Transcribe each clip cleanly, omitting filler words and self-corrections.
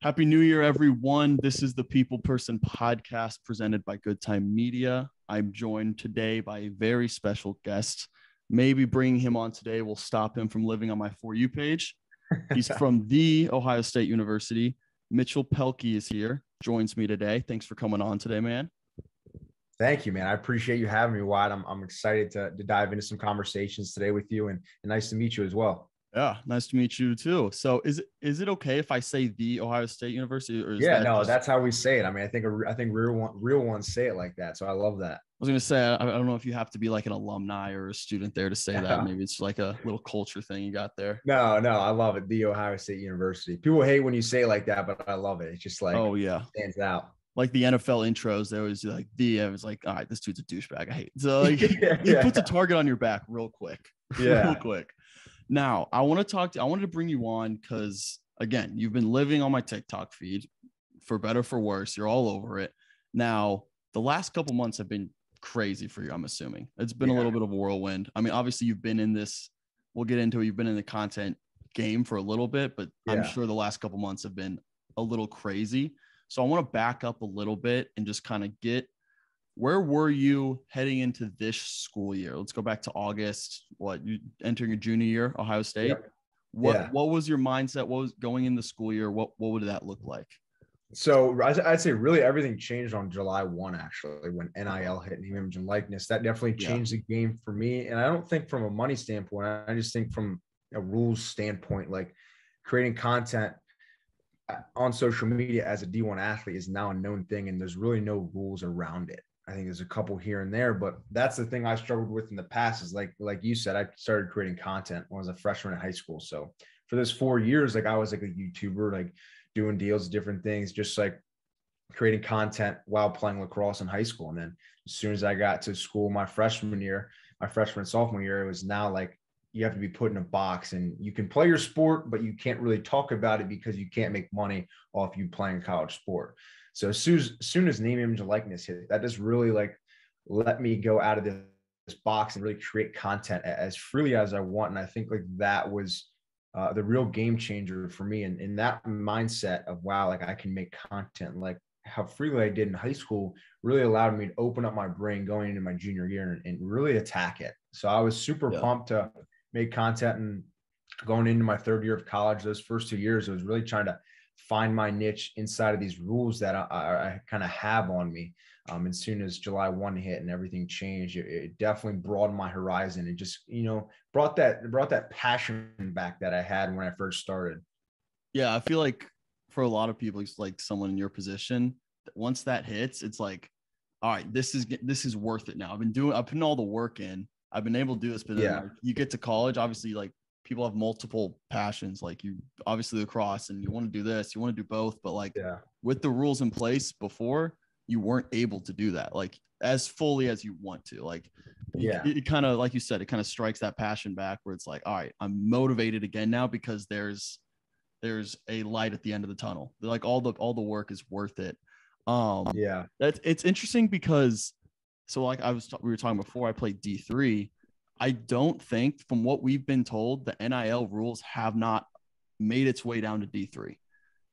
Happy New Year, everyone. This is the People Person podcast presented by Good Time Media. I'm joined today by a very special guest. Maybe bringing him on today will stop him from living on my For You page. He's from the Ohio State University. Mitchell Pehlke is here, joins me today. Thanks for coming on today, man. Thank you, man. I appreciate you having me, Wyatt. I'm excited to dive into some conversations today with you, and nice to meet you as well. Yeah, nice to meet you too. So is it okay if I say the Ohio State University, or is Yeah, that no, just... that's how we say it. I mean, I think real ones say it like that. So I love that. I was going to say, I don't know if you have to be like an alumni or a student there to say that. Maybe it's like a little culture thing you got there. No, I love it. The Ohio State University. People hate when you say it like that, but I love it. It's just like, oh yeah, stands out. Like the NFL intros, they always do like I was like, all right, this dude's a douchebag. I hate it. So like, he puts a target on your back real quick. Yeah. Real quick. Now, I wanted to bring you on because, again, you've been living on my TikTok feed for better, for worse. You're all over it. Now, the last couple months have been crazy for you, I'm assuming. It's been a little bit of a whirlwind. I mean, obviously, you've been in this, we'll get into it. You've been in the content game for a little bit, but I'm sure the last couple months have been a little crazy. So I want to back up a little bit and just kind of get, where were you heading into this school year? Let's go back to August. You entering your junior year, Ohio State? Yep. What was your mindset? What was going in the school year? What would that look like? So I'd say really everything changed on July 1, actually, when NIL hit, name, image, and likeness. That definitely changed the game for me. And I don't think from a money standpoint, I just think from a rules standpoint, like creating content on social media as a D1 athlete is now a known thing, and there's really no rules around it. I think there's a couple here and there, but that's the thing I struggled with in the past is like you said, I started creating content when I was a freshman in high school. So for those 4 years, like I was like a YouTuber, like doing deals, different things, just like creating content while playing lacrosse in high school. And then as soon as I got to school, my freshman and sophomore year, it was now like, you have to be put in a box and you can play your sport, but you can't really talk about it because you can't make money off you playing a college sport. So as soon as name, image, and likeness hit, that just really like let me go out of this box and really create content as freely as I want. And I think like that was the real game changer for me. And in that mindset of, wow, like I can make content, like how freely I did in high school really allowed me to open up my brain going into my junior year and really attack it. So I was super pumped to make content, and going into my third year of college, those first 2 years, I was really trying to find my niche inside of these rules that I kind of have on me. As soon as July 1 hit and everything changed, it definitely broadened my horizon and just, brought that passion back that I had when I first started. Yeah. I feel like for a lot of people, it's like someone in your position, once that hits, it's like, all right, this is worth it now. I've put all the work in. I've been able to do this, but then like, you get to college, obviously, like people have multiple passions, like you obviously lacrosse, and you want to do this, you want to do both, but like with the rules in place before, you weren't able to do that like as fully as you want to. Like, it kind of, like you said, it kind of strikes that passion back where it's like, all right, I'm motivated again now because there's a light at the end of the tunnel. Like all the work is worth it. It's interesting because, so like we were talking before, I played D3. I don't think, from what we've been told, the NIL rules have not made its way down to D3.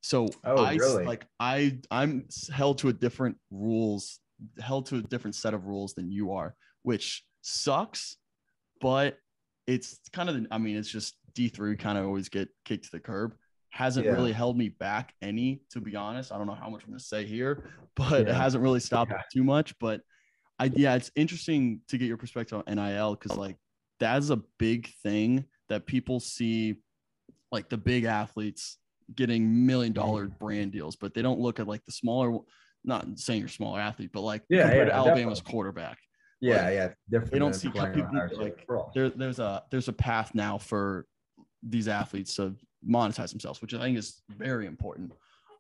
So really? I'm held to a different set of rules than you are, which sucks, but it's kind of, it's just D3 kind of always get kicked to the curb. Hasn't really held me back any, to be honest. I don't know how much I'm going to say here, but it hasn't really stopped too much. But it's interesting to get your perspective on NIL, because like that's a big thing that people see, like the big athletes getting $1 million brand deals, but they don't look at like the smaller, not saying you're a smaller athlete, but like compared to Alabama's quarterback. Definitely. They don't see people like there's a path now for these athletes to monetize themselves, which I think is very important.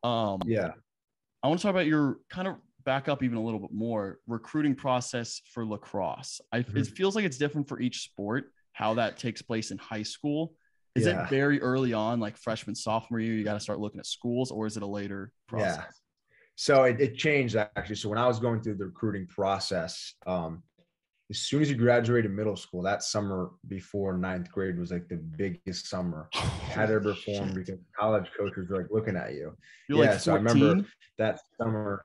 I want to talk about your kind of back up even a little bit more, recruiting process for lacrosse. It feels like it's different for each sport, how that takes place in high school. Is it very early on, like freshman, sophomore year, you got to start looking at schools, or is it a later process? Yeah. So it changed actually. So when I was going through the recruiting process, as soon as you graduated middle school, that summer before ninth grade was like the biggest summer you had ever perform because college coaches were like looking at you. You're like 14? So I remember that summer.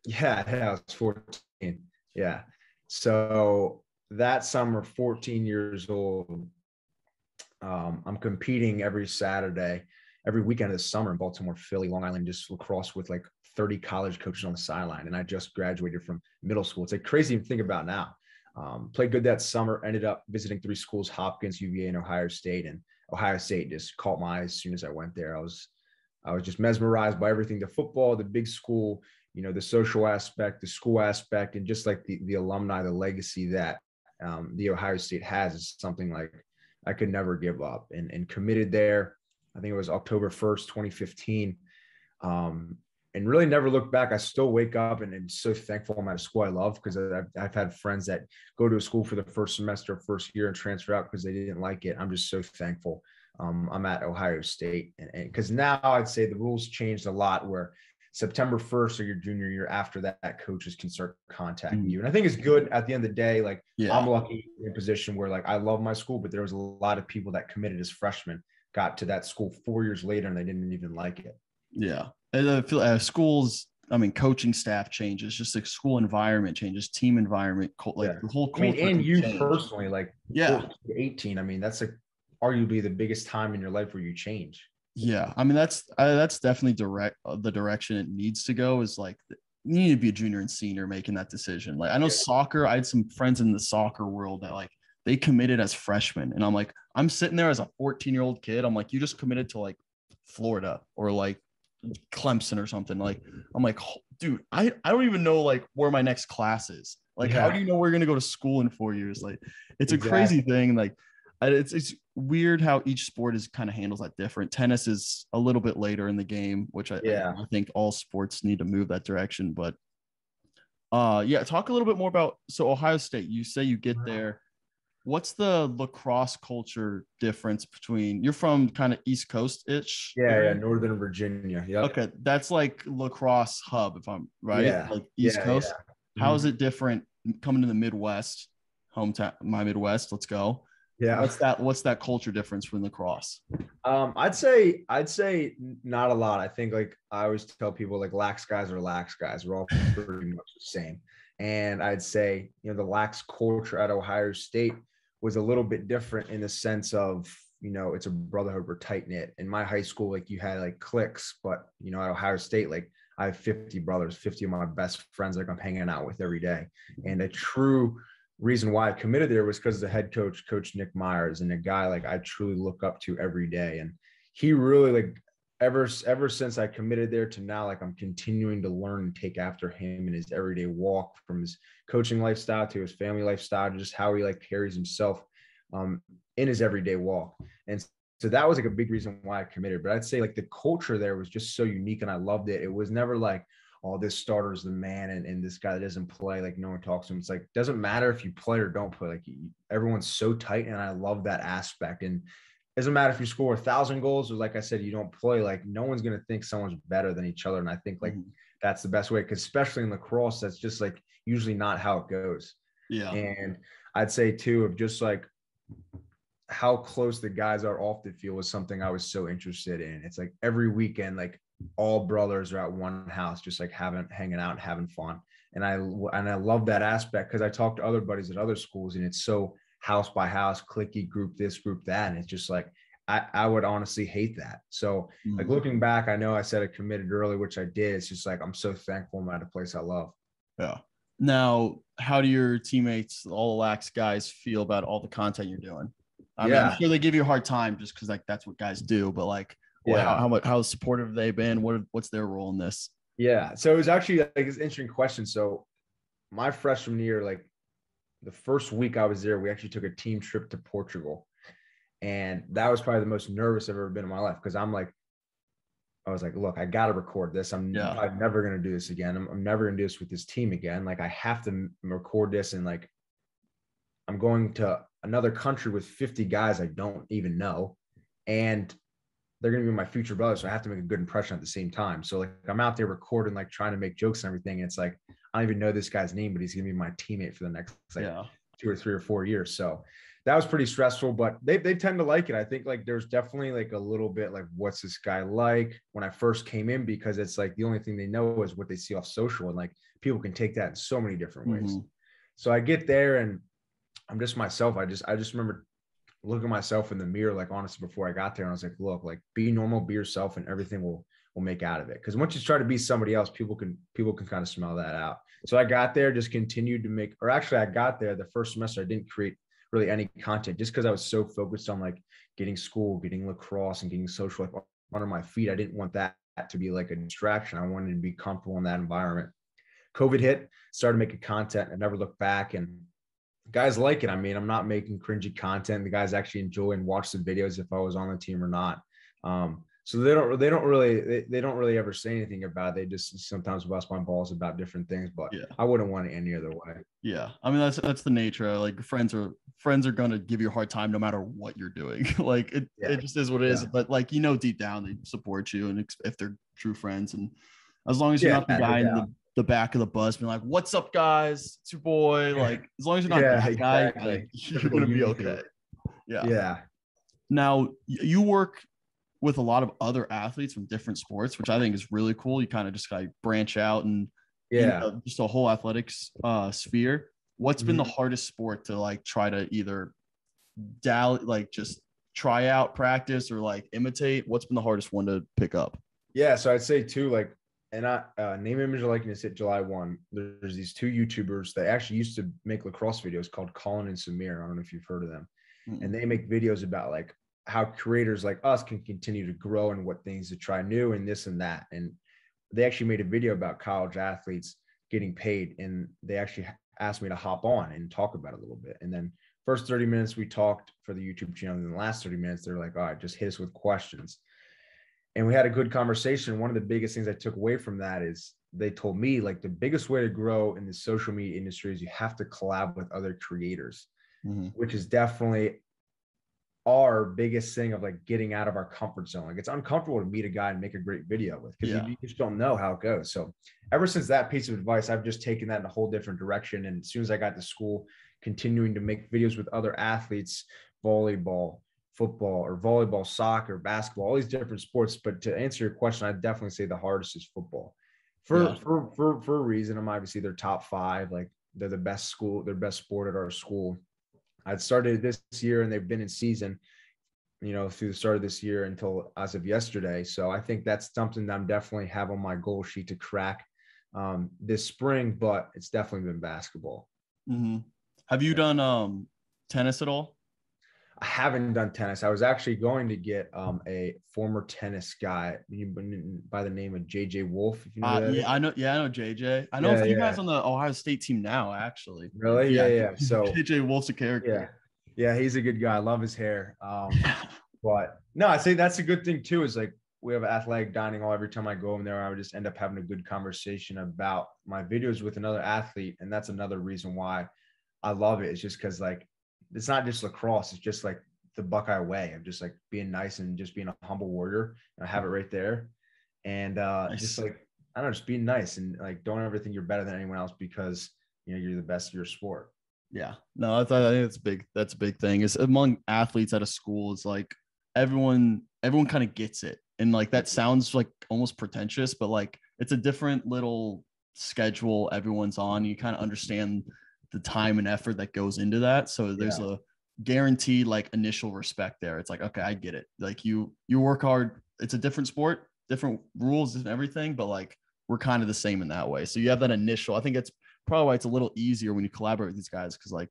Yeah, I was 14. Yeah. So that summer, 14 years old, I'm competing every Saturday, every weekend of the summer in Baltimore, Philly, Long Island, just lacrosse with like 30 college coaches on the sideline. And I just graduated from middle school. It's like crazy to think about now. Played good that summer, ended up visiting 3 schools, Hopkins, UVA, and Ohio State. And Ohio State just caught my eye as soon as I went there. I was just mesmerized by everything, the football, the big school, the social aspect, the school aspect, and just like the alumni, the legacy that the Ohio State has is something like I could never give up, and committed there. I think it was October 1st, 2015. And really never looked back. I still wake up and so thankful I'm at a school I love, because I've had friends that go to a school for the first semester, first year, and transfer out because they didn't like it. I'm just so thankful I'm at Ohio State. And because now I'd say the rules changed a lot, where September 1st or your junior year after that, coaches can start contacting you. And I think it's good at the end of the day. Like, I'm lucky in a position where like I love my school, but there was a lot of people that committed as freshmen, got to that school 4 years later, and they didn't even like it. Yeah. And I feel schools, coaching staff changes, just like school environment changes, team environment, like the whole culture. And you change. Personally, like 18, that's like arguably the biggest time in your life where you change. Yeah. That's definitely the direction it needs to go, is like you need to be a junior and senior making that decision. Like I know soccer, I had some friends in the soccer world that like they committed as freshmen. And I'm like, I'm sitting there as a 14-year-old kid. I'm like, you just committed to like Florida or like Clemson or something. Like, I'm like, dude, I don't even know like where my next class is. Like, how do you know we're going to go to school in 4 years? Like, it's a crazy thing. Like, it's weird how each sport is kind of handles that different. Tennis is a little bit later in the game, which I think all sports need to move that direction. But talk a little bit more about, so Ohio State, you say you get there. What's the lacrosse culture difference between, you're from kind of East Coast-ish? Yeah, Northern Virginia. Yeah. Okay, that's like lacrosse hub, if I'm right. Yeah. Like East Coast. Yeah. How is it different coming to the Midwest, hometown, my Midwest? Let's go. Yeah. What's that culture difference from lacrosse? I'd say not a lot. I think like I always tell people, like lax guys are lax guys. We're all pretty much the same. And I'd say, the lax culture at Ohio State was a little bit different in the sense of, it's a brotherhood, we're tight knit. In my high school, like you had like cliques, but at Ohio State, like I have 50 brothers, 50 of my best friends, like I'm hanging out with every day. And a true reason why I committed there was because the head coach, Coach Nick Myers, and a guy like I truly look up to every day. And he really like, ever since I committed there to now, like I'm continuing to learn and take after him in his everyday walk, from his coaching lifestyle to his family lifestyle, to just how he like carries himself in his everyday walk. And so that was like a big reason why I committed. But I'd say like the culture there was just so unique, and I loved it. It was never like, oh, this starter's the man, and this guy that doesn't play, like no one talks to him. It's like, doesn't matter if you play or don't play, like everyone's so tight, and I love that aspect. And it doesn't matter if you score 1,000 goals or, like I said, you don't play, like no one's going to think someone's better than each other. And I think like that's the best way, because especially in lacrosse, that's just like usually not how it goes. Yeah. And I'd say too, of just like how close the guys are off the field was something I was so interested in. It's like every weekend, like all brothers are at one house, just like hanging out and having fun. And I love that aspect, because I talk to other buddies at other schools, and it's so house by house, clicky, group this, group that. And it's just like, I would honestly hate that. So like looking back, I know I said I committed early, which I did. It's just like, I'm so thankful I'm at a place I love. Yeah. Now, how do your teammates, all the lax guys, feel about all the content you're doing? I mean, I'm sure they give you a hard time just because like that's what guys do, but like, how supportive have they been? What's their role in this? Yeah. So it was actually like it's an interesting question. So my freshman year, like the first week I was there, we actually took a team trip to Portugal. And that was probably the most nervous I've ever been in my life, because I was like, look, I got to record this. I'm never going to do this again. I'm never going to do this with this team again. Like I have to record this. And like, I'm going to another country with 50 guys I don't even know. And they're going to be my future brothers. So I have to make a good impression at the same time. So like I'm out there recording, like trying to make jokes and everything. And it's like, I don't even know this guy's name, but he's gonna be my teammate for the next like Yeah. 2 or 3 or 4 years. So that was pretty stressful, but they tend to like it. I think like there's definitely like a little bit like, what's this guy like when I first came in, because it's like the only thing they know is what they see off social, and like people can take that in so many different ways. So I get there and I'm just myself. I just remember looking at myself in the mirror, like honestly, before I got there, and I was like, look, like be normal, be yourself, and everything will make out of it. Because once you try to be somebody else, people can kind of smell that out. So I got there, just continued to make, or actually I got there the first semester, I didn't create really any content just because I was so focused on like getting school, getting lacrosse, and getting social like under my feet. I didn't want that to be like a distraction. I wanted to be comfortable in that environment. COVID hit, started making content, and never looked back. And guys like it. I mean, I'm not making cringy content. The guys actually enjoy and watch the videos if I was on the team or not. So they don't really ever say anything about it. They just sometimes bust my balls about different things, but I wouldn't want it any other way. Yeah. I mean, that's the nature. Like friends are going to give you a hard time no matter what you're doing. Like it just is what it is. But like, deep down they support you, and if they're true friends, and as long as you're not the guy in the back of the bus being like, what's up guys, it's your boy, like as long as you're not that guy, like, you're gonna be okay. Yeah. Now you work with a lot of other athletes from different sports, which I think is really cool. You kind of just like branch out and just a whole athletics sphere. What's been the hardest sport to like try to either just try out, practice, or like imitate? What's been the hardest one to pick up? Yeah, so I'd say too, like, and name, image, or likeness hit July 1. There's these 2 YouTubers that actually used to make lacrosse videos called Colin and Samir. I don't know if you've heard of them. And they make videos about like how creators like us can continue to grow and what things to try new and this and that. And they actually made a video about college athletes getting paid. And they actually asked me to hop on and talk about it a little bit. And then first 30 minutes we talked for the YouTube channel. And then the last 30 minutes, they're like, all right, just hit us with questions. And we had a good conversation. One of the biggest things I took away from that is they told me like the biggest way to grow in the social media industry is you have to collab with other creators, which is definitely our biggest thing of like getting out of our comfort zone. Like it's uncomfortable to meet a guy and make a great video with, because you just don't know how it goes. So ever since that piece of advice, I've just taken that in a whole different direction. And as soon as I got to school, continuing to make videos with other athletes, volleyball, football, or volleyball, soccer, basketball, all these different sports. But to answer your question, I'd definitely say the hardest is football. For a reason. I'm obviously their top 5. Like they're the best school, their best sport at our school. I'd started this year and they've been in season, through the start of this year until as of yesterday. So I think that's something that I'm definitely have on my goal sheet to crack this spring, but it's definitely been basketball. Have you done tennis at all? I haven't done tennis. I was actually going to get a former tennis guy by the name of JJ Wolf. If you know that I know JJ. I know a few guys on the Ohio State team now, actually. Really? Yeah. So JJ Wolf's a character. Yeah, he's a good guy. I love his hair. But no, I say that's a good thing too. Is like we have athletic dining hall. Every time I go in there, I would just end up having a good conversation about my videos with another athlete, and that's another reason why I love it. It's just because like it's not just lacrosse. It's just like the Buckeye way of just like being nice and just being a humble warrior. And I have it right there. And just like, I don't know, just being nice and like, don't ever think you're better than anyone else because, you're the best of your sport. Yeah, no, I think that's big. That's a big thing. Is among athletes at a school, it's like everyone kind of gets it. And like, that sounds like almost pretentious, but like, it's a different little schedule everyone's on. You kind of understand the time and effort that goes into that. So there's a guaranteed like initial respect there. It's like, okay, I get it. Like you work hard. It's a different sport, different rules and everything, but like we're kind of the same in that way. So you have that initial, I think it's probably why it's a little easier when you collaborate with these guys. Cause like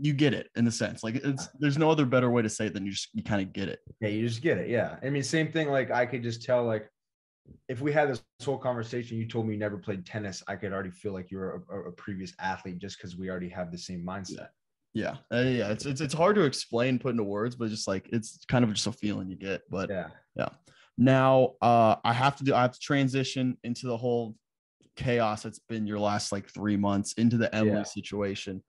you get it in a sense, like there's no other better way to say it than you kind of get it. Yeah. You just get it. Yeah. I mean, same thing. Like I could just tell, like, if we had this whole conversation, you told me you never played tennis, I could already feel like you're a previous athlete just because we already have the same mindset. Yeah. It's hard to explain, put into words, but just like, it's kind of just a feeling you get, but yeah. Now I have to transition into the whole chaos that's been your last like 3 months into the Emily situation.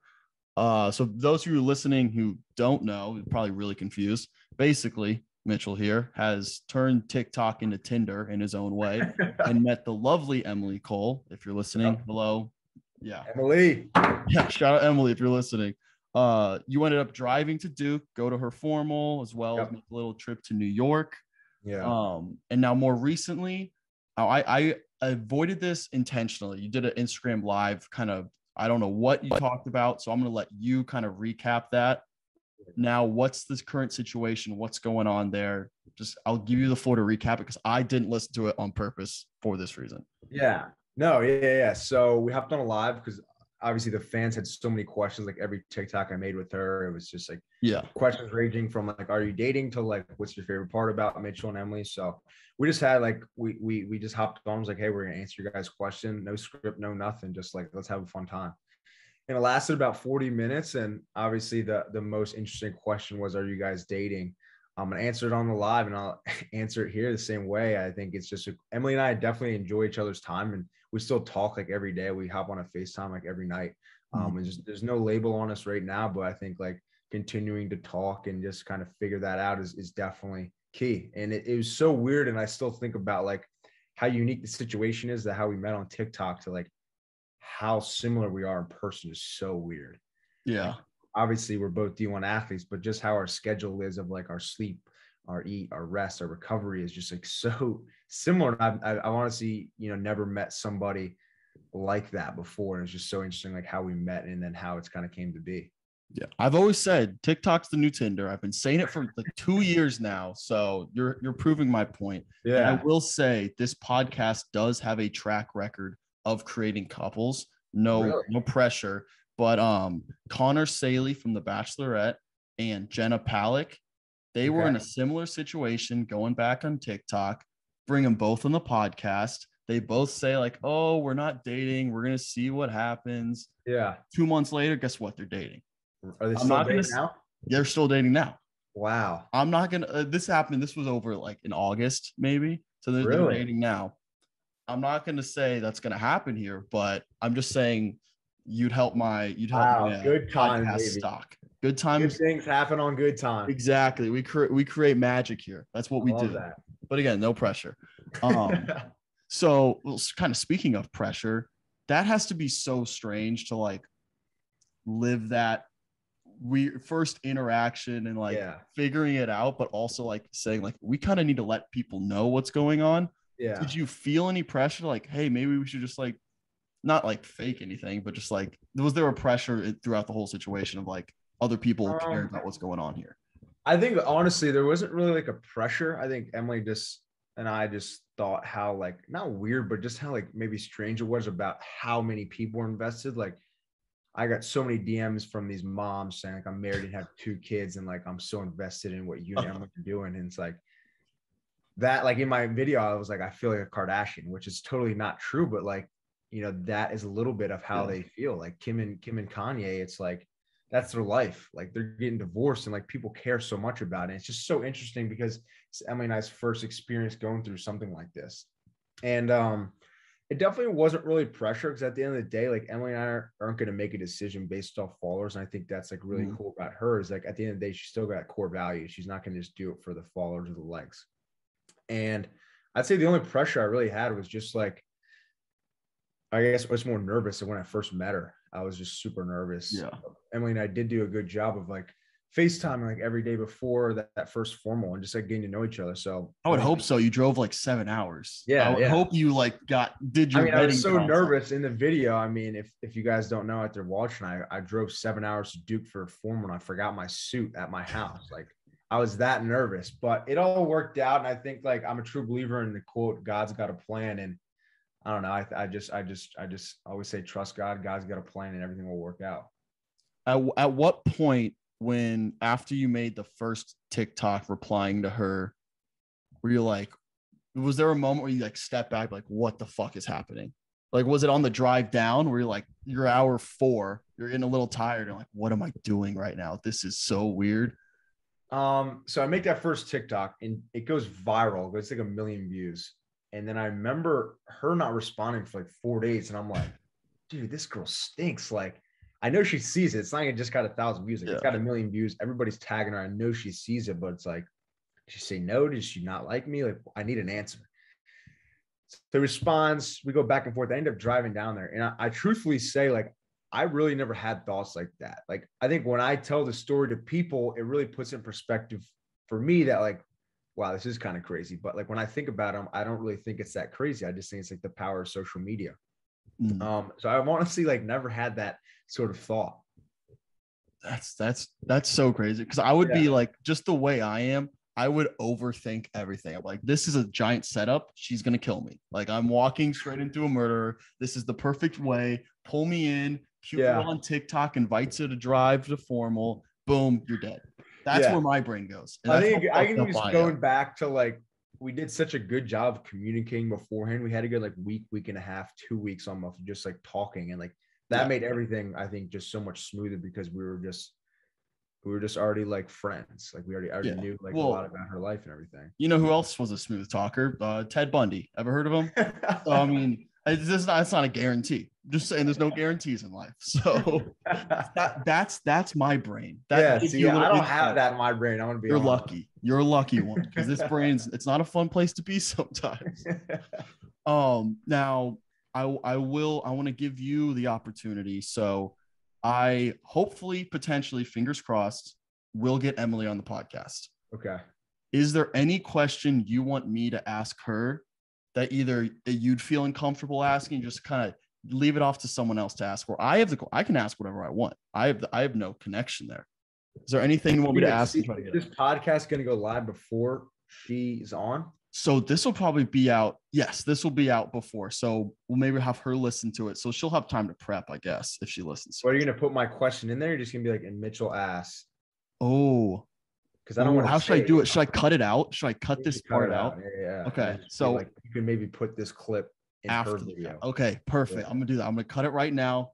So those of you listening who don't know, you're probably really confused. Basically, Mitchell here has turned TikTok into Tinder in his own way and met the lovely Emily Cole. If you're listening, hello, Yeah. Emily. Yeah. Shout out Emily if you're listening. You ended up driving to Duke, go to her formal, as well as make a little trip to New York. Yeah. And now more recently, I avoided this intentionally. You did an Instagram live kind of, I don't know what you talked about, so I'm going to let you kind of recap that. Now, what's this current situation? What's going on there? Just, I'll give you the floor to recap it because I didn't listen to it on purpose for this reason. Yeah. No, yeah. So we hopped on a live because obviously the fans had so many questions. Like every TikTok I made with her, it was just like questions ranging from like, are you dating, to like, what's your favorite part about Mitchell and Emily? So we just had like we just hopped on. I was like, hey, we're gonna answer your guys' question. No script, no nothing. Just like, let's have a fun time. And it lasted about 40 minutes. And obviously the most interesting question was, are you guys dating? I'm going to answer it on the live, and I'll answer it here the same way. I think it's just Emily and I definitely enjoy each other's time, and we still talk like every day. We hop on a FaceTime like every night. And just, there's no label on us right now, but I think like continuing to talk and just kind of figure that out is definitely key. And it was so weird. And I still think about like how unique the situation is, that how we met on TikTok to like how similar we are in person is so weird. Yeah. Like, obviously we're both D1 athletes, but just how our schedule is of like our sleep, our eat, our rest, our recovery is just like so similar. I honestly, never met somebody like that before. And it's just so interesting, like how we met and then how it's kind of came to be. Yeah. I've always said TikTok's the new Tinder. I've been saying it for like 2 years now. So you're proving my point. Yeah. And I will say this podcast does have a track record of creating couples. No pressure. But Connor Saley from The Bachelorette and Jenna Palek, they were in a similar situation going back on TikTok. Bring them both on the podcast. They both say like, oh, we're not dating. We're going to see what happens. Yeah. 2 months later, guess what? They're dating. Are they still dating now? They're still dating now. Wow. I'm not going to, this happened. This was over like in August, maybe. So they're dating now. I'm not going to say that's going to happen here, but I'm just saying you'd help my good time, podcast stock. Good times. Good things happen on good time. Exactly. We create magic here. That's what we do. That. But again, no pressure. So kind of speaking of pressure, that has to be so strange to like live that first interaction and like figuring it out, but also like saying like, we kind of need to let people know what's going on. Yeah. Did you feel any pressure? Like, hey, maybe we should just like, not like fake anything, but just like, was there a pressure throughout the whole situation of like other people caring about what's going on here? I think honestly, there wasn't really like a pressure. I think Emily and I just thought how like, not weird, but just how like maybe strange it was about how many people were invested. Like I got so many DMs from these moms saying like, I'm married and have 2 kids. And like, I'm so invested in what you and Emily are doing. And it's like that, like in my video, I was like, I feel like a Kardashian, which is totally not true. But like, that is a little bit of how they feel. Like Kim and Kanye, it's like, that's their life. Like they're getting divorced and like people care so much about it. It's just so interesting because it's Emily and I's first experience going through something like this. And it definitely wasn't really pressure because at the end of the day, like Emily and I aren't going to make a decision based off followers. And I think that's like really cool about her is like at the end of the day, she's still got core values. She's not going to just do it for the followers or the likes. And I'd say the only pressure I really had was just like, I guess I was more nervous than when I first met her. I was just super nervous. Yeah. Emily and I did do a good job of like FaceTiming like every day before that first formal and just like getting to know each other. So I would hope so. You drove like 7 hours. Yeah. I would hope you like did your I was so nervous in the video. I mean, if you guys don't know out there watching, I drove 7 hours to Duke for a formal and I forgot my suit at my house. Like I was that nervous, but it all worked out. And I think like I'm a true believer in the quote, God's got a plan. And I don't know. I just always say, trust God. God's got a plan and everything will work out. At what point after you made the first TikTok replying to her, were you like, was there a moment where you like step back, like, what the fuck is happening? Like, was it on the drive down where you're like, you're hour 4, you're getting a little tired and like, what am I doing right now? This is so weird. So I make that first TikTok and it goes viral. It's like 1 million views. And then I remember her not responding for like 4 days. And I'm like, dude, this girl stinks. Like, I know she sees it. It's not like it just got 1,000 views. Like, it's got 1 million views. Everybody's tagging her. I know she sees it, but it's like, did she say no? Did she not like me? Like, I need an answer. So he responds, we go back and forth. I end up driving down there. And I truthfully say, like, I really never had thoughts like that. Like, I think when I tell the story to people, it really puts in perspective for me that, like, wow, this is kind of crazy. But like, when I think about them, I don't really think it's that crazy. I just think it's like the power of social media. So I've honestly like never had that sort of thought. That's so crazy. Cause I would be like, just the way I am, I would overthink everything. I'm like, this is a giant setup. She's going to kill me. Like, I'm walking straight into a murderer. This is the perfect way. Pull me in. Cute girl on TikTok invites her to drive to formal. Boom, you're dead. That's where my brain goes. And I think I can just going back to like, we did such a good job of communicating beforehand. We had a good like week and a half, 2 weeks almost, just like talking, and like that made everything, I think, just so much smoother because we were just already like friends. Like we already knew like a lot about her life and everything. You know who else was a smooth talker? Ted Bundy. Ever heard of him? So, I mean, it's not a guarantee. Just saying, there's no guarantees in life. So that's my brain. I don't have that in my brain. I want to be. You're lucky. You're a lucky one because this it's not a fun place to be sometimes. Now I want to give you the opportunity. So I hopefully, potentially, fingers crossed, will get Emily on the podcast. Okay. Is there any question you want me to ask her that either you'd feel uncomfortable asking, just kind of leave it off to someone else to ask, or I can ask whatever I want. I have no connection there. Is there anything you want me to ask? This podcast going to go live before she's on? So this will probably be out. Yes, this will be out before. So we'll maybe have her listen to it. So she'll have time to prep, I guess, if she listens. Are you going to put my question in there? You're just going to be like, and Mitchell asks. Oh, because I don't want to. How should I do it? Should I cut it out? Should I cut this part out? Yeah. Okay. So like you can maybe put this clip in after her video. Okay, perfect. Yeah. I'm going to do that. I'm going to cut it right now.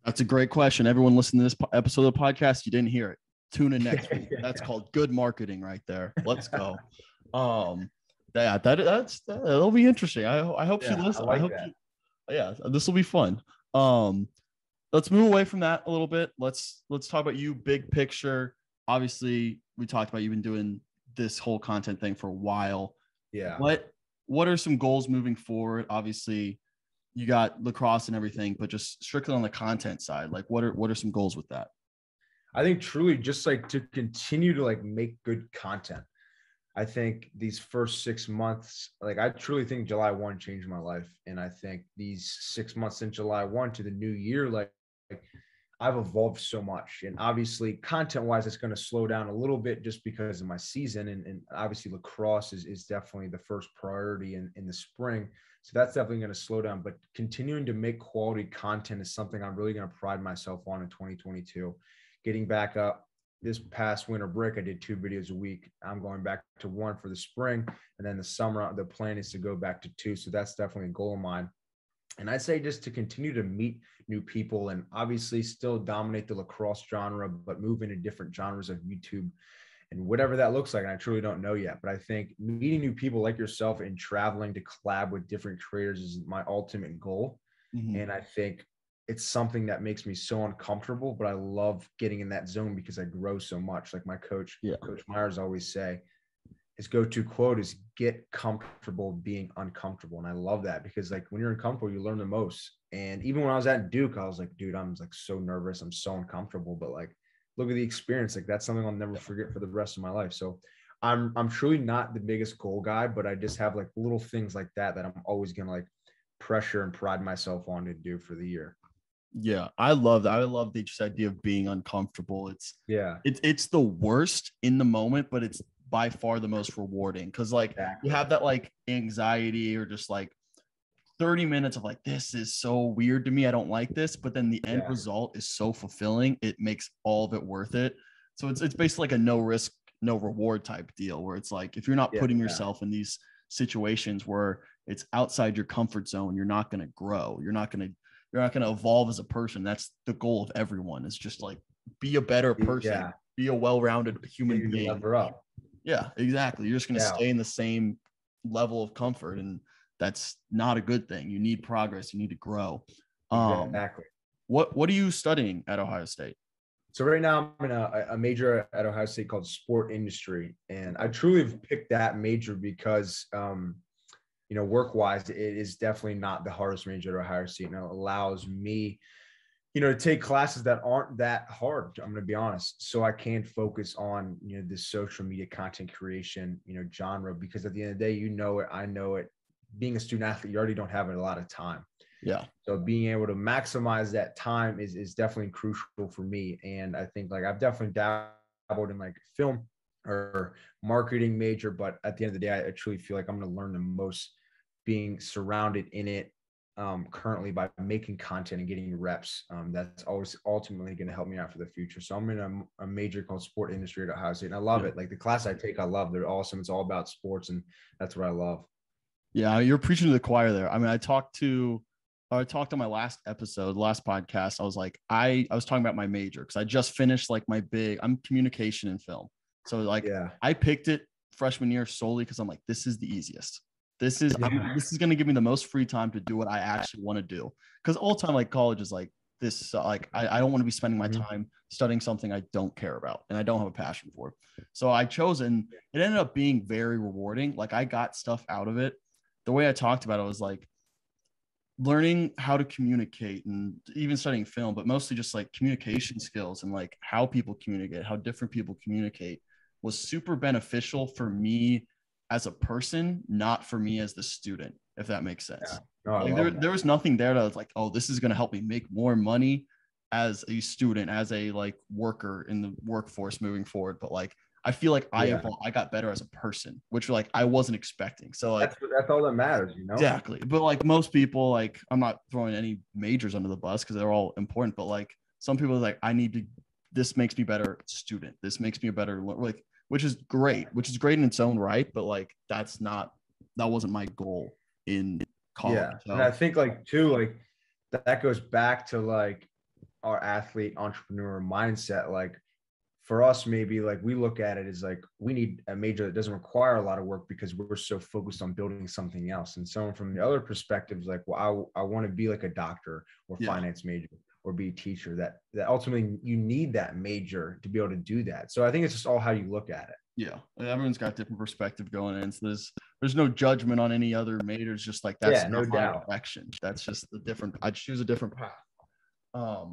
That's a great question. Everyone listening to this episode of the podcast, you didn't hear it. Tune in next week. That's called good marketing right there. Let's go. That'll be interesting. I hope she listens. I hope this will be fun. Let's move away from that a little bit. Let's talk about you, big picture. Obviously, we talked about you've been doing this whole content thing for a while. Yeah. What are some goals moving forward? Obviously, you got lacrosse and everything, but just strictly on the content side, like what are some goals with that? I think truly just like to continue to like make good content. I think these first 6 months, like I truly think July 1 changed my life. And I think these 6 months in July 1 to the new year, like I've evolved so much. And obviously content wise, it's going to slow down a little bit just because of my season. And obviously lacrosse is definitely the first priority in the spring. So that's definitely going to slow down, but continuing to make quality content is something I'm really going to pride myself on in 2022. Getting back up this past winter break, I did 2 videos a week. I'm going back to 1 for the spring, and then the summer, the plan is to go back to 2. So that's definitely a goal of mine. And I'd say just to continue to meet new people and obviously still dominate the lacrosse genre, but move into different genres of YouTube and whatever that looks like. And I truly don't know yet, but I think meeting new people like yourself and traveling to collab with different creators is my ultimate goal. Mm-hmm. And I think it's something that makes me so uncomfortable, but I love getting in that zone because I grow so much. Like my coach, Coach Myers always say, his go-to quote is get comfortable being uncomfortable. And I love that because like when you're uncomfortable, you learn the most. And even when I was at Duke, I was like, dude, I'm like so nervous. I'm so uncomfortable, but like, look at the experience. Like that's something I'll never forget for the rest of my life. So I'm truly not the biggest goal guy, but I just have like little things like that I'm always going to like pressure and pride myself on to do for the year. Yeah, I love that. I love the just idea of being uncomfortable. It's the worst in the moment, but it's by far the most rewarding because like you have that like anxiety or just like 30 minutes of like, this is so weird to me. I don't like this. But then the end result is so fulfilling. It makes all of it worth it. So it's basically like a no risk, no reward type deal where it's like, if you're not putting yourself in these situations where it's outside your comfort zone, you're not going to grow. You're not going to evolve as a person. That's the goal of everyone is just like, be a better person, be a well-rounded human being. Lever up. Yeah, exactly. You're just going to stay in the same level of comfort. And that's not a good thing. You need progress. You need to grow. Exactly. What are you studying at Ohio State? So right now I'm in a major at Ohio State called sport industry. And I truly have picked that major because, work wise, it is definitely not the hardest major to hire seat. And it allows me, to take classes that aren't that hard. I'm going to be honest. So I can focus on, this social media content creation, genre, because at the end of the day, I know it. Being a student athlete, you already don't have a lot of time. Yeah. So being able to maximize that time is definitely crucial for me. And I think I've definitely dabbled in film or marketing major, but at the end of the day, I truly feel like I'm going to learn the most being surrounded in it currently by making content and getting reps. That's always ultimately going to help me out for the future. So I'm in a major called sport industry at Ohio State, and I love it. The class I take, I love. They're awesome. It's all about sports, and that's what I love. Yeah, you're preaching to the choir there. I mean, I talked on my last podcast. I was like, I was talking about my major because I just finished I'm communication and film. So I picked it freshman year solely because I'm like, this is the easiest. This is going to give me the most free time to do what I actually want to do. Because all time college is this. I don't want to be spending my time studying something I don't care about and I don't have a passion for. So I chose, and it ended up being very rewarding. I got stuff out of it. The way I talked about it was learning how to communicate and even studying film, but mostly just communication skills and how people communicate, how different people communicate was super beneficial for me as a person, not for me as the student, if that makes sense. Yeah. No, there was nothing there that was oh, this is going to help me make more money as a student, as a worker in the workforce moving forward. But I feel like I got better as a person, which I wasn't expecting. So that's all that matters, Exactly. But most people, I'm not throwing any majors under the bus because they're all important. But some people are this makes me better student. This makes me a better which is great in its own right. But that wasn't my goal in college. Yeah, so. And I think too, that goes back to our athlete entrepreneur mindset. For us, maybe we look at it as we need a major that doesn't require a lot of work because we're so focused on building something else. And someone from the other perspective is well, I want to be a doctor or finance major or be a teacher. That ultimately you need that major to be able to do that. So I think it's just all how you look at it. Yeah, everyone's got different perspective going in. So there's no judgment on any other majors. Just that's no doubt. Direction. That's just the different. I'd choose a different path.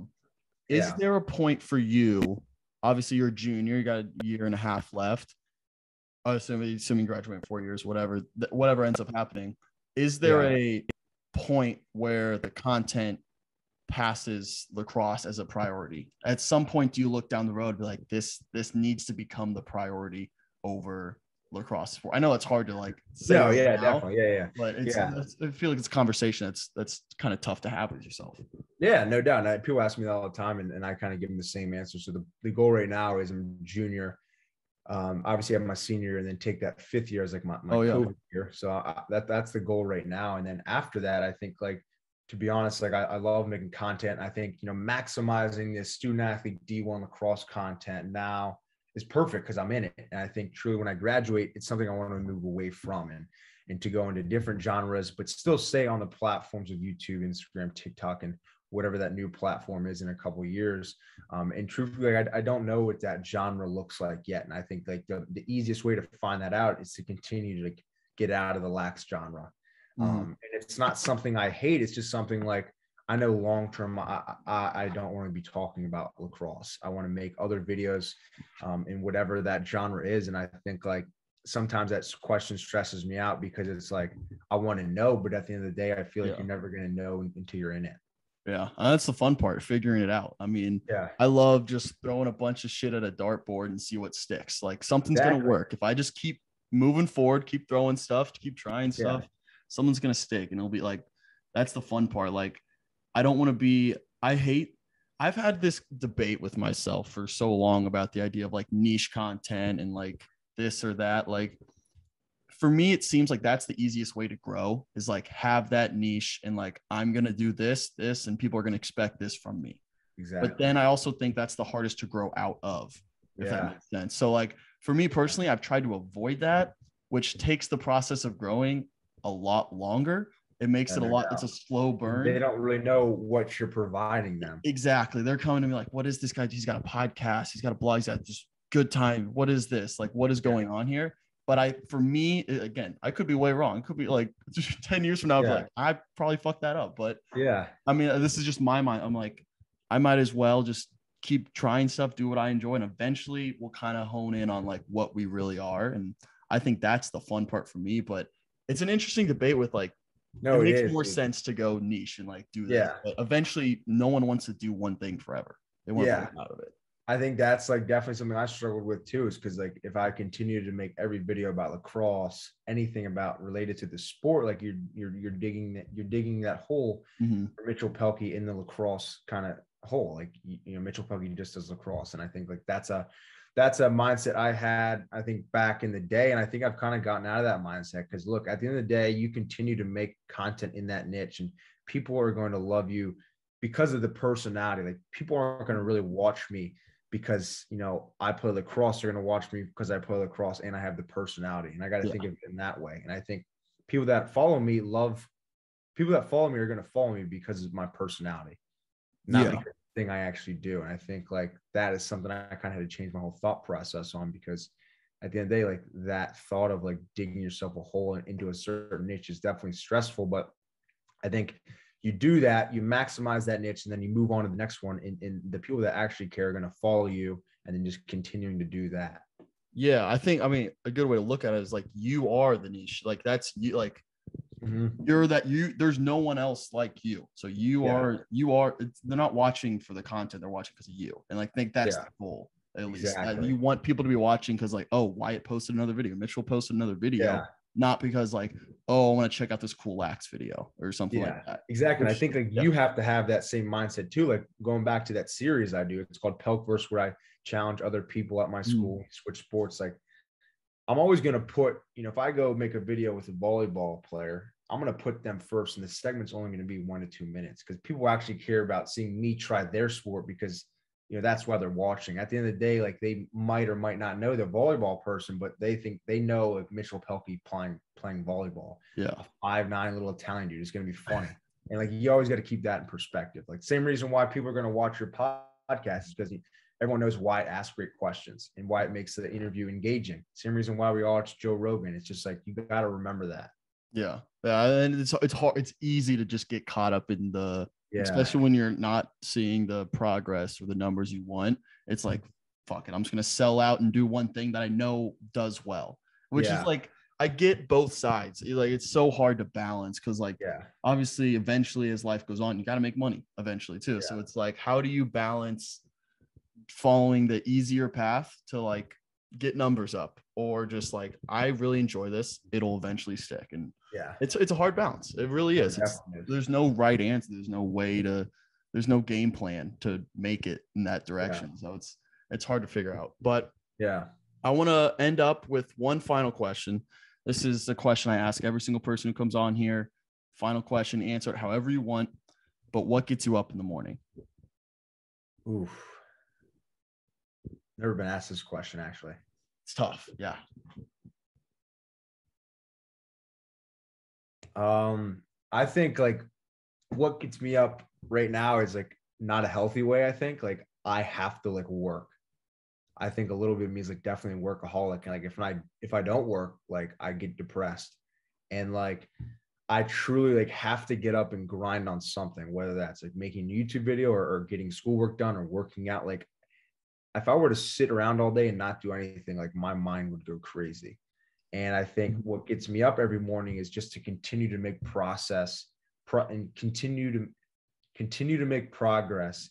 Is there a point for you? Obviously, you're a junior. You got a year and a half left. Assuming you graduate in 4 years, whatever ends up happening. Is there a point where the content passes lacrosse as a priority? At some point, do you look down the road and be this needs to become the priority over lacrosse sport? I know it's hard to say. No, definitely. But I feel like it's a conversation that's kind of tough to have with yourself. Yeah, no doubt. People ask me that all the time, and I kind of give them the same answer. So the goal right now is I'm junior. Obviously, I have my senior, and then take that fifth year as my COVID year. So that's the goal right now. And then after that, I think to be honest, I love making content. I think maximizing this student athlete D1 lacrosse content now is perfect because I'm in it. And I think truly when I graduate, it's something I want to move away from and to go into different genres, but still stay on the platforms of YouTube, Instagram, TikTok, and whatever that new platform is in a couple of years. And truthfully, I don't know what that genre looks like yet. And I think the easiest way to find that out is to continue to get out of the lax genre. And it's not something I hate. It's just something I know long-term, I don't want to be talking about lacrosse. I want to make other videos in whatever that genre is. And I think sometimes that question stresses me out because it's I want to know, but at the end of the day, I feel you're never going to know until you're in it. Yeah, that's the fun part, figuring it out. I mean, I love just throwing a bunch of shit at a dartboard and see what sticks. Something's going to work. If I just keep moving forward, keep throwing stuff, keep trying stuff, someone's going to stick. And it'll be that's the fun part. I don't want to be, I've had this debate with myself for so long about the idea of niche content and this or that. For me, it seems that's the easiest way to grow is have that niche and I'm going to do this, and people are going to expect this from me. Exactly. But then I also think that's the hardest to grow out of, if that makes sense. So for me personally, I've tried to avoid that, which takes the process of growing a lot longer. It makes it a lot. It's a slow burn. They don't really know what you're providing them. Exactly. They're coming to me what is this guy? He's got a podcast. He's got a blog. He's got just good time. What is this? What is going on here? But for me, again, I could be way wrong. It could be like 10 years from now, I'd be like, I probably fucked that up. But I mean, this is just my mind. I'm like, I might as well just keep trying stuff, do what I enjoy, and eventually we'll kind of hone in on like what we really are. And I think that's the fun part for me. But it's an interesting debate with like, it makes more sense to go niche and like do that. But eventually, no one wants to do one thing forever. They want to break out of it. I think that's like definitely something I struggled with too, is because like if I continue to make every video about lacrosse, anything about related to the sport, like you're digging that hole for Mitchell Pehlke in the lacrosse kind of hole. Like Mitchell Pehlke just does lacrosse, and I think like that's a mindset I had, I think, back in the day, and I think I've kind of gotten out of that mindset because look, at the end of the day, you continue to make content in that niche, and people are going to love you because of the personality. Like people aren't going to really watch me because I play lacrosse. They're going to watch me because I play lacrosse and I have the personality, and I got to think of it in that way. And I think people that follow me are going to follow me because of my personality, not because of the thing I actually do. And I think like that is something I kind of had to change my whole thought process on, because at the end of the day, like that thought of like digging yourself a hole into a certain niche is definitely stressful. But I think you do that, you maximize that niche, and then you move on to the next one. And the people that actually care are going to follow you, and then just continuing to do that. Yeah, I mean, a good way to look at it is like you are the niche. Like that's you. Like you're that you. There's no one else like you. So you are. They're not watching for the content. They're watching because of you. And like, I think that's the goal. At least you want people to be watching because like, oh, Wyatt posted another video, Mitchell posted another video. Not because like, oh, I want to check out this cool lax video or something like that. Exactly. And I think like you have to have that same mindset too. Like going back to that series I do, it's called Pehlke, where I challenge other people at my school, switch sports. Like I'm always going to put, if I go make a video with a volleyball player, I'm going to put them first. And the segment's only going to be 1 to 2 minutes because people actually care about seeing me try their sport, because that's why they're watching. At the end of the day, like they might or might not know the volleyball person, but they think they know if Mitchell Pehlke playing volleyball. A 5'9" little Italian dude is going to be funny. And like you always got to keep that in perspective. Like same reason why people are going to watch your podcast is because everyone knows why it asks great questions and why it makes the interview engaging. Same reason why we all watch Joe Rogan. It's just like you got to remember that. Yeah, and it's hard. It's easy to just get caught up in the. Especially when you're not seeing the progress or the numbers you want. It's like, fuck it, I'm just going to sell out and do one thing that I know does well, which is like, I get both sides. Like, it's so hard to balance because like, obviously, eventually as life goes on, you got to make money eventually too. So it's like, how do you balance following the easier path to like get numbers up, or just like, I really enjoy this, it'll eventually stick. And it's a hard balance. It really is. There's no right answer. There's no game plan to make it in that direction. So it's hard to figure out. But I want to end up with one final question. This is a question I ask every single person who comes on here. Final question, answer it however you want. But what gets you up in the morning? Oof. Never been asked this question, actually. It's tough. Yeah. I think like what gets me up right now is like not a healthy way. I think like I have to like work. I think a little bit of me is like definitely workaholic. And like if I don't work, like I get depressed. And like I truly like have to get up and grind on something, whether that's like making a YouTube video or getting schoolwork done or working out. Like if I were to sit around all day and not do anything, like my mind would go crazy. And I think what gets me up every morning is just to continue to make and continue to make progress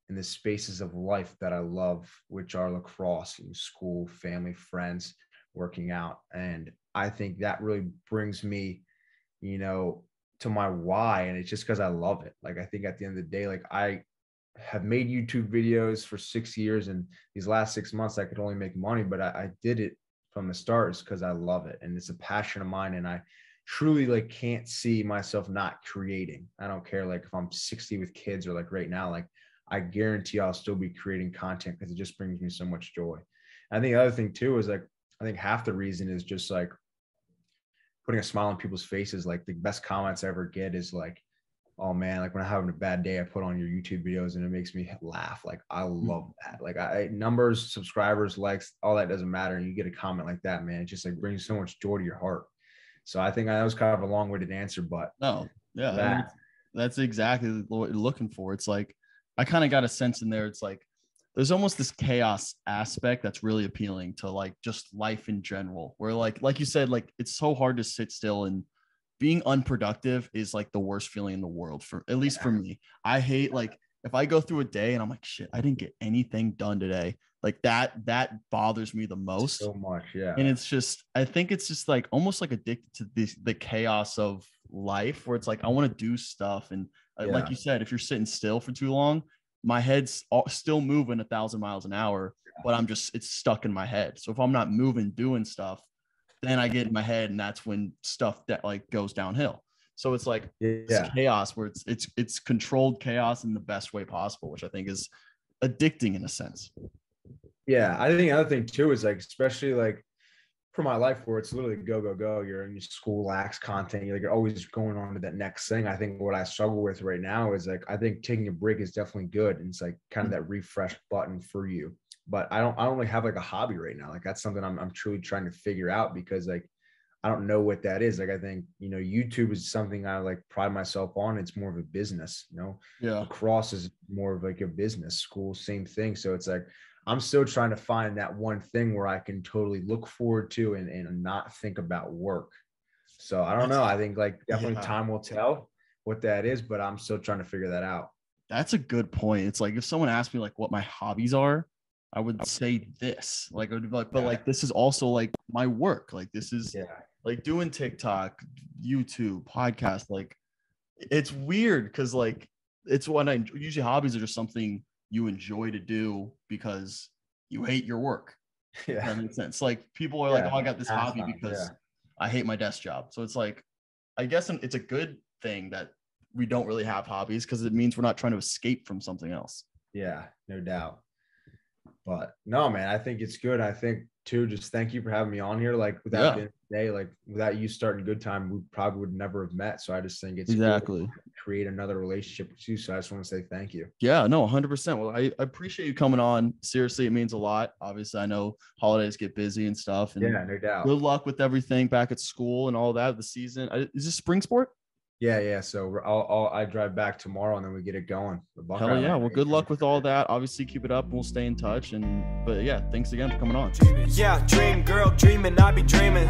in the spaces of life that I love, which are lacrosse, school, family, friends, working out. And I think that really brings me, to my why. And it's just because I love it. Like, I think at the end of the day, like I have made YouTube videos for 6 years, and these last 6 months I could only make money, but I did it from the start is because I love it. And it's a passion of mine. And I truly like can't see myself not creating. I don't care like if I'm 60 with kids or like right now, like I guarantee I'll still be creating content because it just brings me so much joy. I think the other thing too is like, I think half the reason is just like putting a smile on people's faces. Like the best comments I ever get is like, oh man, like when I'm having a bad day, I put on your YouTube videos and it makes me laugh. Like I love that. Like numbers, subscribers, likes, all that doesn't matter. And you get a comment like that, man, it just like brings so much joy to your heart. So I think that was kind of a long-winded answer, but no, yeah, I mean, that's exactly what you're looking for. It's like I kind of got a sense in there. It's like there's almost this chaos aspect that's really appealing to like just life in general, where like you said, like it's so hard to sit still, and being unproductive is like the worst feeling in the world, for at least for me. I hate, like, if I go through a day and I'm like, shit, I didn't get anything done today. Like that bothers me the most. So much. Yeah. And it's just, I think it's just like almost like addicted to the chaos of life, where it's like, I want to do stuff. And like you said, if you're sitting still for too long, my head's still moving 1,000 miles an hour, but it's stuck in my head. So if I'm not moving, doing stuff, then I get in my head, and that's when stuff that like goes downhill. So it's like it's chaos, where it's controlled chaos in the best way possible, which I think is addicting in a sense. Yeah, I think the other thing too is like, especially like for my life, where it's literally go, go, go. You're in your school, lax content. You're always going on to that next thing. I think what I struggle with right now is like, I think taking a break is definitely good. And it's like kind of that refresh button for you. But I don't really have like a hobby right now. Like that's something I'm truly trying to figure out, because like, I don't know what that is. Like, I think, YouTube is something I like pride myself on. It's more of a business, Lacrosse is more of like a business. School, same thing. So it's like, I'm still trying to find that one thing where I can totally look forward to and not think about work. So I don't know. I think like definitely time will tell what that is, but I'm still trying to figure that out. That's a good point. It's like, if someone asked me like what my hobbies are, I would say this, like, I would be like, but like, this is also like my work. Like, this is like doing TikTok, YouTube, podcast. Like, it's weird because like, it's usually hobbies are just something you enjoy to do because you hate your work. Yeah. That makes sense. Like, people are like, oh, I got this hobby because I hate my desk job. So it's like, I guess it's a good thing that we don't really have hobbies, because it means we're not trying to escape from something else. Yeah, no doubt. But no, man, I think it's good. I think too, just thank you for having me on here. Like without the day, like without you starting Good Time, we probably would never have met. So I just think it's exactly cool to create another relationship with you. So I just want to say thank you. Yeah, no, 100%. Well, I appreciate you coming on. Seriously, it means a lot. Obviously, I know holidays get busy and stuff. And yeah, no doubt. Good luck with everything back at school and all that. The season, is this spring sport? Yeah. So I drive back tomorrow, and then we get it going. Hell yeah. Well, good luck with all that. Obviously, keep it up, and we'll stay in touch. But yeah, thanks again for coming on. Yeah, dream girl, dreaming, I be dreaming.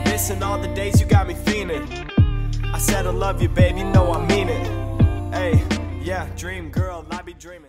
Missing all the days you got me fiending. I said I love you, babe, you know I mean it. Hey, yeah, dream girl, I be dreaming.